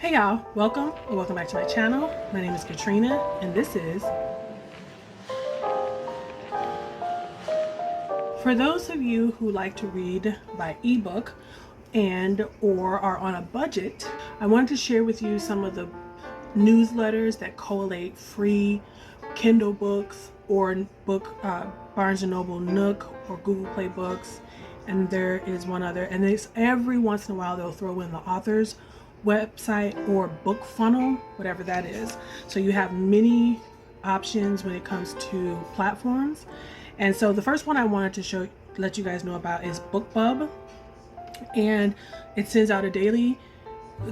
Hey y'all, welcome or welcome back to my channel. My name is Katrina and this is for those of you who like to read by ebook and or are on a budget. I wanted to share with you some of the newsletters that collate free Kindle books or Barnes & Noble Nook or Google Play Books, and there is one other, and it's every once in a while they'll throw in the author's website or book funnel, whatever that is. So you have many options when it comes to platforms. And so the first one I wanted to let you guys know about is Bookbub, and it sends out a daily,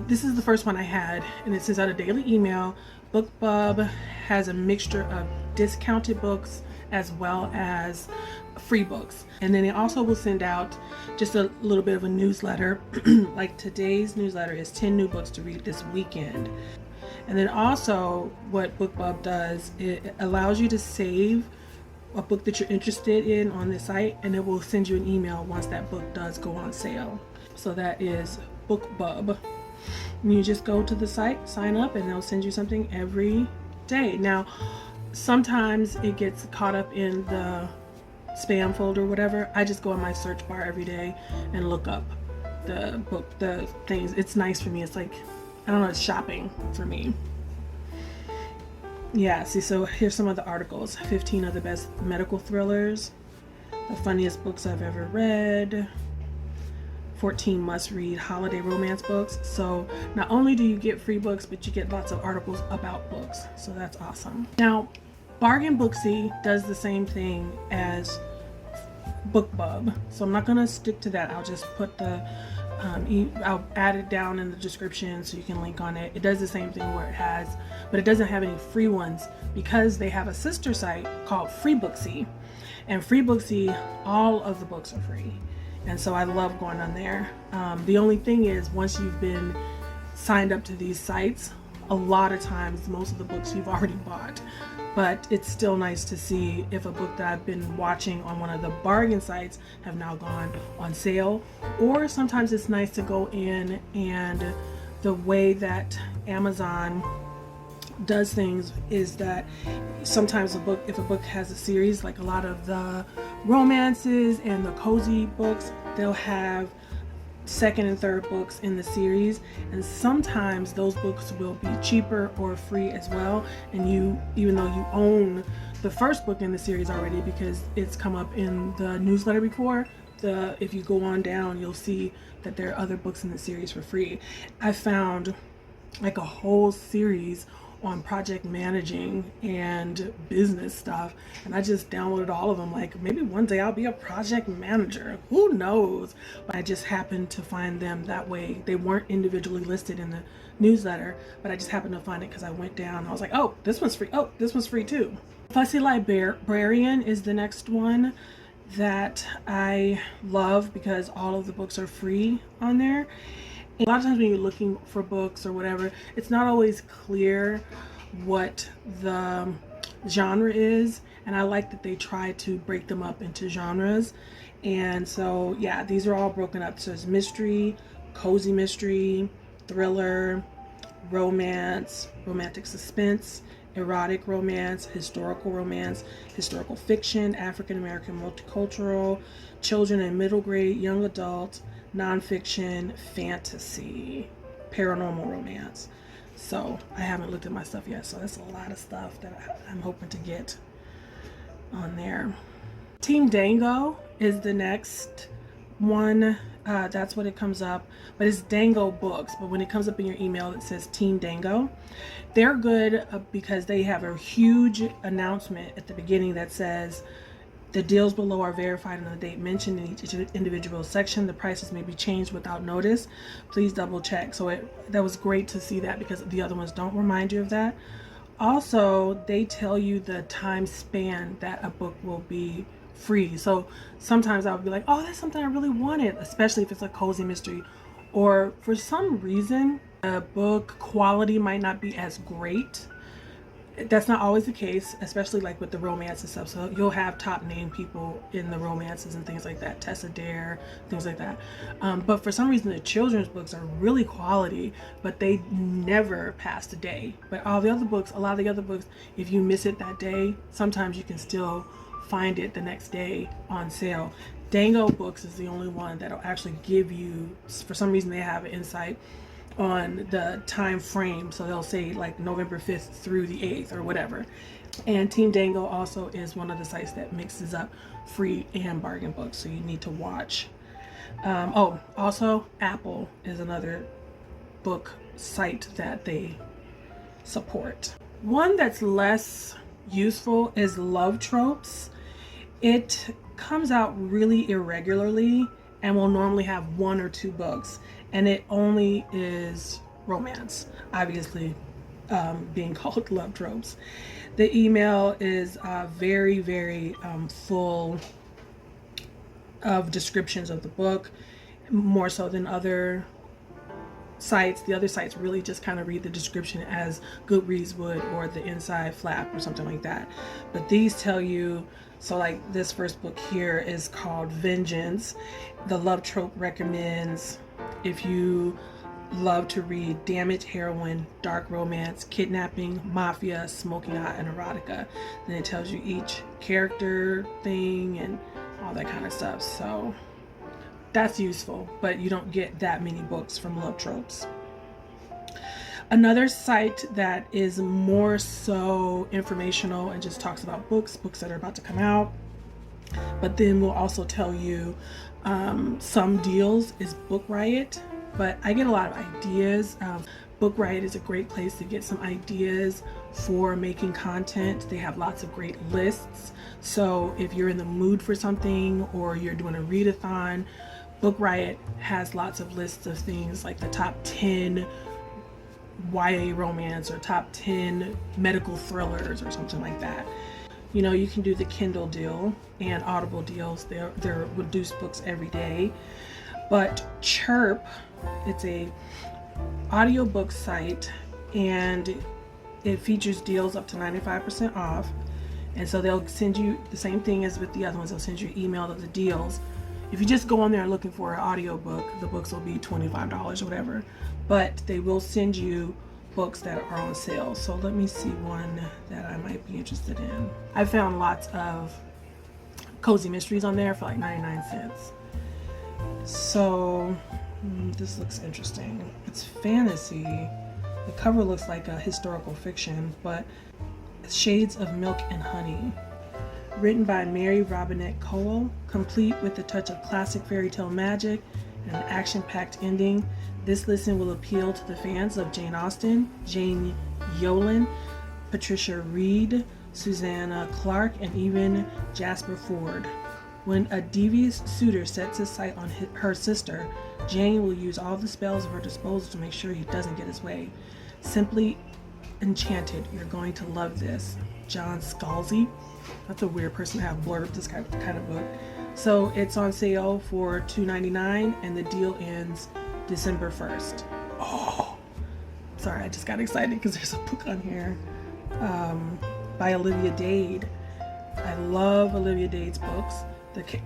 this is the first one I had, and it sends out a daily email. Bookbub has a mixture of discounted books as well as free books, and then it also will send out just a little bit of a newsletter. Like today's newsletter is 10 new books to read this weekend. And then also what Bookbub does, it allows you to save a book that you're interested in on the site, and it will send you an email once that book does go on sale. So that is Bookbub. You just go to the site, sign up, and they'll send you something every day. Now sometimes it gets caught up in the spam folder or whatever. I just go in my search bar every day and look up the things. It's nice for me. It's like, I don't know, it's shopping for me. Yeah, see, so here's some of the articles. 15 of the best medical thrillers, the funniest books I've ever read, 14 must-read holiday romance books. So not only do you get free books, but you get lots of articles about books. So that's awesome. Now, Bargain Booksie does the same thing as Bookbub. So I'm not going to stick to that. I'll just put the, I'll add it down in the description so you can link on it. It does the same thing where it has, but it doesn't have any free ones because they have a sister site called Free Booksie. And Free Booksie, all of the books are free. And so I love going on there. The only thing is, once you've been signed up to these sites, a lot of times most of the books you've already bought. But it's still nice to see if a book that I've been watching on one of the bargain sites have now gone on sale. Or sometimes it's nice to go in, and the way that Amazon does things is that sometimes if a book has a series, like a lot of the romances and the cozy books, they'll have second and third books in the series, and sometimes those books will be cheaper or free as well, and you, even though you own the first book in the series already because it's come up in the newsletter before, if you go on down, you'll see that there are other books in the series for free. I found like a whole series on project managing and business stuff, and I just downloaded all of them. Like, maybe one day I'll be a project manager, who knows? But I just happened to find them that way. They weren't individually listed in the newsletter, but I just happened to find it because I went down. I was like, oh, this one's free. Oh, this one's free too. Fussy Librarian is the next one that I love because all of the books are free on there. A lot of times when you're looking for books or whatever, it's not always clear what the genre is, and I like that they try to break them up into genres. And so yeah, these are all broken up. So there's mystery, cozy mystery, thriller, romance, romantic suspense, erotic romance, historical fiction, African American multicultural, children and middle grade, young adult, nonfiction, fantasy, paranormal romance. So I haven't looked at my stuff yet, so that's a lot of stuff that I'm hoping to get on there. TeamDango is the next one. That's what it comes up, but it's Dango Books. But when it comes up in your email, it says TeamDango. They're good because they have a huge announcement at the beginning that says, the deals below are verified on the date mentioned in each individual section. The prices may be changed without notice. Please double check. So that was great to see that because the other ones don't remind you of that. Also, they tell you the time span that a book will be free. So sometimes I would be like, oh, that's something I really wanted, especially if it's a cozy mystery, or for some reason a book quality might not be as great. That's not always the case, especially like with the romance and stuff. So you'll have top name people in the romances and things like that, Tessa Dare, things like that. But for some reason, the children's books are really quality, but they never pass a day. But all the other books, a lot of the other books, if you miss it that day, sometimes you can still find it the next day on sale. Dango Books is the only one that'll actually give you, for some reason, they have an insight on the time frame, so they'll say like November 5th through the 8th or whatever. And TeamDango also is one of the sites that mixes up free and bargain books, so you need to watch. Oh, also Apple is another book site that they support. One that's less useful is LoveThrust. It comes out really irregularly and will normally have 1 or 2 books, and it only is romance, obviously being called LoveThrust. The email is very, very full of descriptions of the book, more so than other sites. The other sites really just kind of read the description as Goodreads would, or the inside flap or something like that. But these tell you, so like this first book here is called Vengeance. The LoveThrust recommends, if you love to read damage, heroin, dark romance, kidnapping, mafia, smoking hot, and erotica, then it tells you each character thing and all that kind of stuff. So that's useful, but you don't get that many books from LoveThrust. Another site that is more so informational and just talks about books that are about to come out, but then will also tell you some deals, is Book Riot. But I get a lot of ideas. Book Riot is a great place to get some ideas for making content. They have lots of great lists. So if you're in the mood for something or you're doing a readathon, Book Riot has lots of lists of things like the top 10 YA romance or top 10 medical thrillers or something like that. You know, you can do the Kindle deal and Audible deals. They're reduced books every day. But Chirp, it's a audiobook site, and it features deals up to 95% off. And so they'll send you the same thing as with the other ones. They'll send you an email of the deals. If you just go on there looking for an audiobook, the books will be $25 or whatever. But they will send you books that are on sale. So let me see one that I might be interested in. I found lots of cozy mysteries on there for like 99 cents. So this looks interesting. It's fantasy. The cover looks like a historical fiction, but Shades of Milk and Honey. Written by Mary Robinette Kowal, complete with a touch of classic fairy tale magic and an action-packed ending. This listen will appeal to the fans of Jane Austen, Jane Yolen, Patricia Reed, Susanna Clark, and even Jasper Fforde. When a devious suitor sets his sight on her sister, Jane will use all the spells of her disposal to make sure he doesn't get his way. Simply enchanted. You're going to love this. John Scalzi. That's a weird person to have blurb this kind of book. So it's on sale for $2.99 and the deal ends December 1st. Oh, sorry, I just got excited because there's a book on here by Olivia Dade. I love Olivia Dade's books.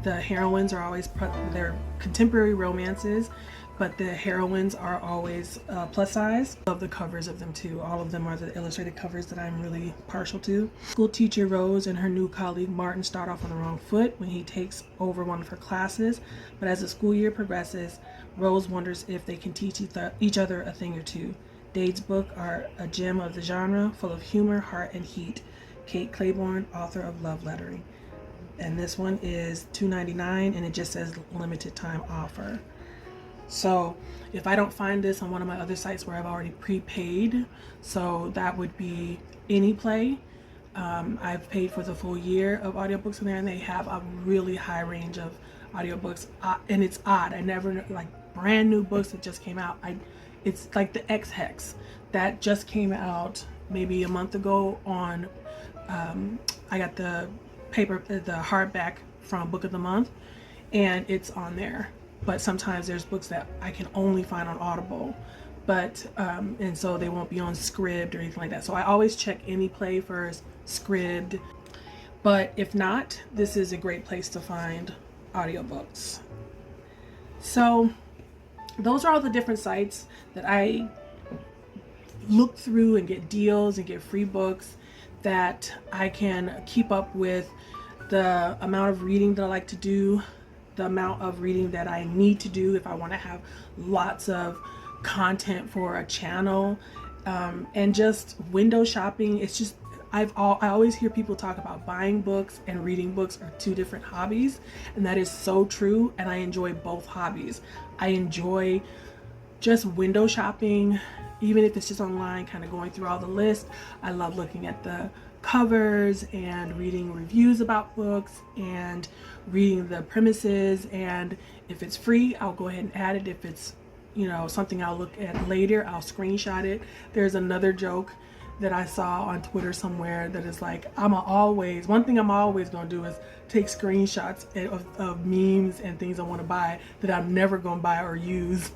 The heroines are always, they're contemporary romances, but the heroines are always plus size. Love the covers of them too. All of them are the illustrated covers that I'm really partial to. School teacher Rose and her new colleague Martin start off on the wrong foot when he takes over one of her classes, but as the school year progresses, Rose wonders if they can teach each other a thing or two. Dade's books are a gem of the genre, full of humor, heart, and heat. Kate Claiborne, author of Love Lettering. And this one is $2.99 and it just says limited time offer. So if I don't find this on one of my other sites where I've already prepaid, so that would be AnyPlay. I've paid for the full year of audiobooks in there, and they have a really high range of audiobooks. And it's odd. I never, like brand new books that just came out. It's like the X-Hex that just came out maybe a month ago on, I got the hardback from Book of the Month, and it's on there. But sometimes there's books that I can only find on Audible, but and so they won't be on Scribd or anything like that. So I always check AnyPlay first, Scribd. But if not, this is a great place to find audiobooks. So those are all the different sites that I look through and get deals and get free books that I can keep up with the amount of reading that I like to do, the amount of reading that I need to do if I want to have lots of content for a channel, and just window shopping. It's just I always hear people talk about buying books and reading books are two different hobbies, and that is so true, and I enjoy both hobbies. I enjoy just window shopping, even if it's just online, kind of going through all the lists. I love looking at the covers and reading reviews about books and reading the premises, and if it's free, I'll go ahead and add it. If it's, you know, something I'll look at later, I'll screenshot it. There's another joke that I saw on Twitter somewhere that is like, one thing I'm always gonna do is take screenshots of memes and things I want to buy that I'm never gonna buy or use.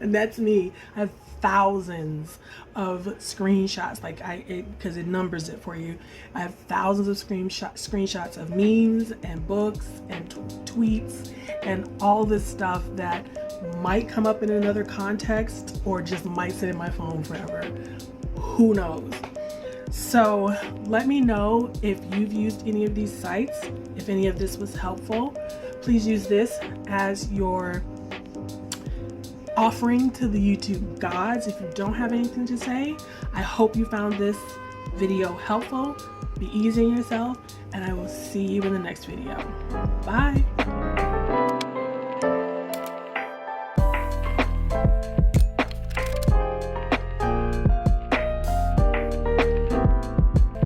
And that's me. I have thousands of screenshots, because it numbers it for you. I have thousands of screenshots of memes and books and tweets and all this stuff that might come up in another context or just might sit in my phone forever. Who knows? So let me know if you've used any of these sites, if any of this was helpful. Please use this as your offering to the YouTube gods. If you don't have anything to say, I hope you found this video helpful. Be easy on yourself, and I will see you in the next video. Bye.